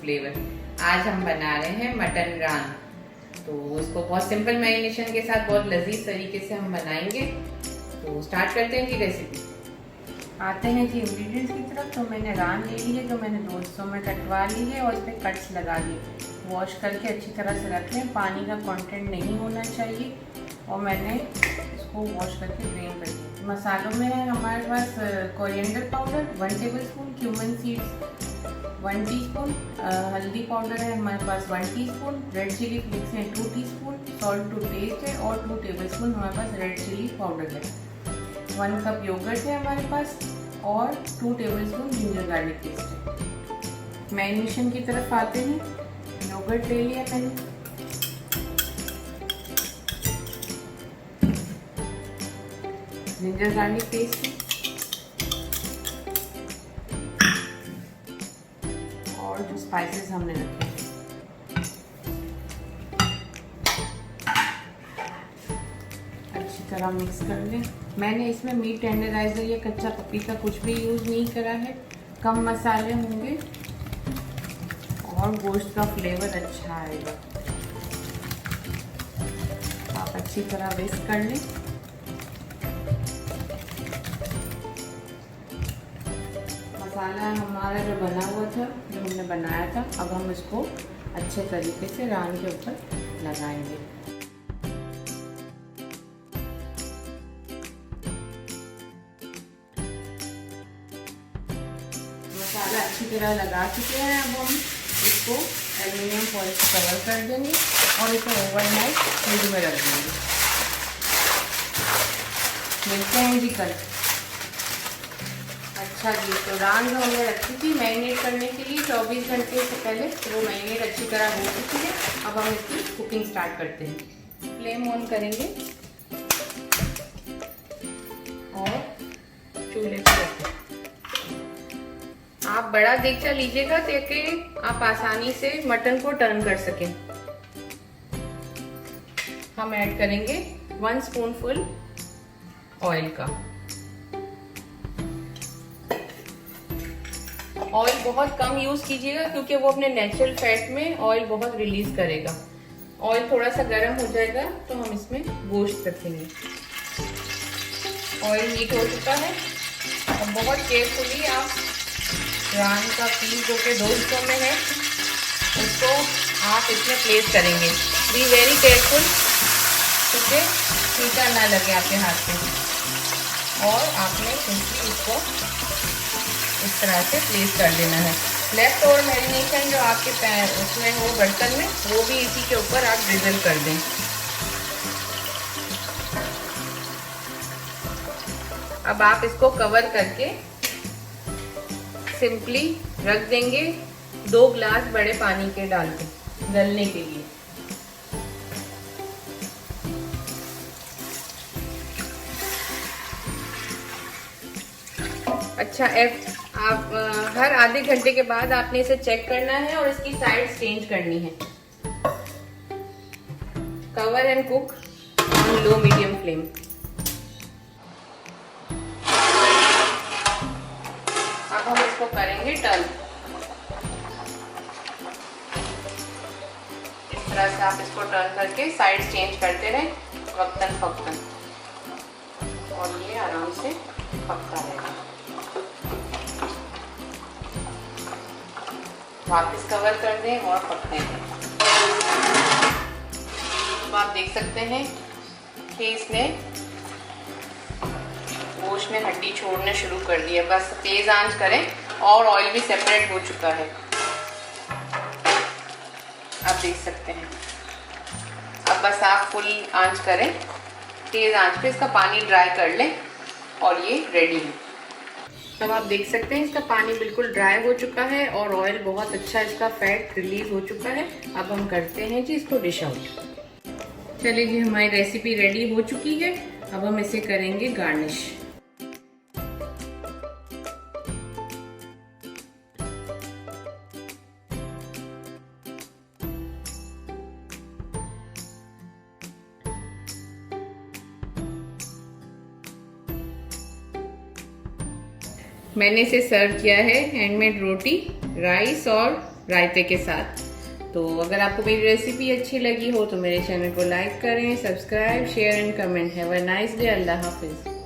Flavour. आज हम बना रहे हैं मटन रान। तो उसको बहुत सिंपल मैरिनेशन के साथ बहुत लजीज तरीके से हम बनाएंगे। तो स्टार्ट करते हैं जी रेसिपी। आते हैं जी इंग्रेडिएंट्स की तरफ। तो मैंने रान ले ली है जो मैंने 2 हिस्सों में कटवा ली है और इस पर कट्स लगा लिए। वॉश करके अच्छी तरह से रख लें, पानी का कंटेंट नहीं होना चाहिए। और मैंने इसको वॉश करके ड्रेन कर दिया। मसालों में है हमारे पास coriander powder 1 tablespoon, cumin seeds 1 teaspoon, हल्दी पाउडर है हमारे पास 1 टीस्पून, रेड चिली फ्लेक्स है 2 टीस्पून, सॉल्ट टू टेस्ट है और 2 टेबलस्पून हमारे पास रेड चिली पाउडर है। 1 कप योगर्ट है हमारे पास और 2 टेबलस्पून जिंजर गार्लिक पेस्ट है। मैरिनेशन की तरफ आते हैं। योगर्ट ले लिया मैंने, जिंजर गार्लिक पेस्ट है और जो स्पाइसेस हमने रखे हैं। अच्छी तरह मिक्स कर लें। मैंने इसमें मीट टेंडराइजर या कच्चा पपीता कुछ भी यूज़ नहीं करा है। कम मसाले होंगे और गोश्त का फ्लेवर अच्छा आएगा। आप अच्छी तरह मिक्स कर लें। मसाला हमारा जो बना हुआ था, जो हमने बनाया था, अब हम इसको अच्छे तरीके से रान के ऊपर लगाएंगे। मसाला अच्छी तरह लगा चुके हैं। अब हम इसको एल्युमिनियम फॉइल से कवर कर देंगे और इसे ओवरनाइट फ्रिज में रख देंगे। मिलते हैं जी कल। अच्छा जी, तो रान जो हमने रखी थी मैरिनेट करने के लिए 24 घंटे से पहले, तो वो मैरिनेट अच्छी तरह हो चुकी है। अब हम इसकी कुकिंग स्टार्ट करते हैं। फ्लेम ऑन करेंगे और चूल्हे पर रखें। आप बड़ा देगचा लीजिएगा ताकि आप आसानी से मटन को टर्न कर सकें। हम ऐड करेंगे 1 स्पूनफुल ऑयल का। ऑयल बहुत कम यूज कीजिएगा क्योंकि वो अपने नेचुरल फैट में ऑयल बहुत रिलीज करेगा। ऑयल थोड़ा सा गर्म हो जाएगा तो हम इसमें गोश्त रखेंगे। ऑयल हीट हो चुका है। और बहुत केयरफुली आप रान का पीस जो कि 2 हिस्सों में है उसको आप इसमें प्लेस करेंगे। बी वेरी केयरफुल क्योंकि टीका ना लगे आपके हाथ में। और आपने इसको इस तरह से प्लेस कर देना है। लेफ्ट ओवर मैरिनेशन जो आपके उसमें हो बर्तन में, वो भी इसी के ऊपर आप ड्रिजल कर दें। अब आप इसको कवर करके सिंपली रख देंगे 2 ग्लास बड़े पानी के डाल के गलने के लिए। अच्छा, आप हर आधे घंटे के बाद आपने इसे चेक करना है और इसकी साइड चेंज करनी है। Cover and cook on low medium flame. अब हम इसको करेंगे टर्न। इस तरह से आप इसको टर्न करके साइड चेंज करते रहें वक्तन फक्तन, और ये आराम से पकता रहेगा। वापस कवर कर दें और पकने दें। अब आप देख सकते हैं कि इसने गोश्त में हड्डी छोड़ने शुरू कर दी है। बस तेज आंच करें और ऑयल भी सेपरेट हो चुका है। आप देख सकते हैं। अब बस आप फुल आंच करें, तेज आंच पे इसका पानी ड्राई कर लें और ये रेडी है। अब आप देख सकते हैं इसका पानी बिल्कुल ड्राई हो चुका है और ऑयल बहुत अच्छा इसका फैट रिलीज हो चुका है। अब हम करते हैं जी इसको डिश आउट। चलिए जी, हमारी रेसिपी रेडी हो चुकी है। अब हम इसे करेंगे गार्निश। मैंने इसे सर्व किया है हैंडमेड रोटी, राइस और रायते के साथ। तो अगर आपको मेरी रेसिपी अच्छी लगी हो तो मेरे चैनल को लाइक करें, subscribe, share and comment. Have a nice day. अल्लाह हाफिज़।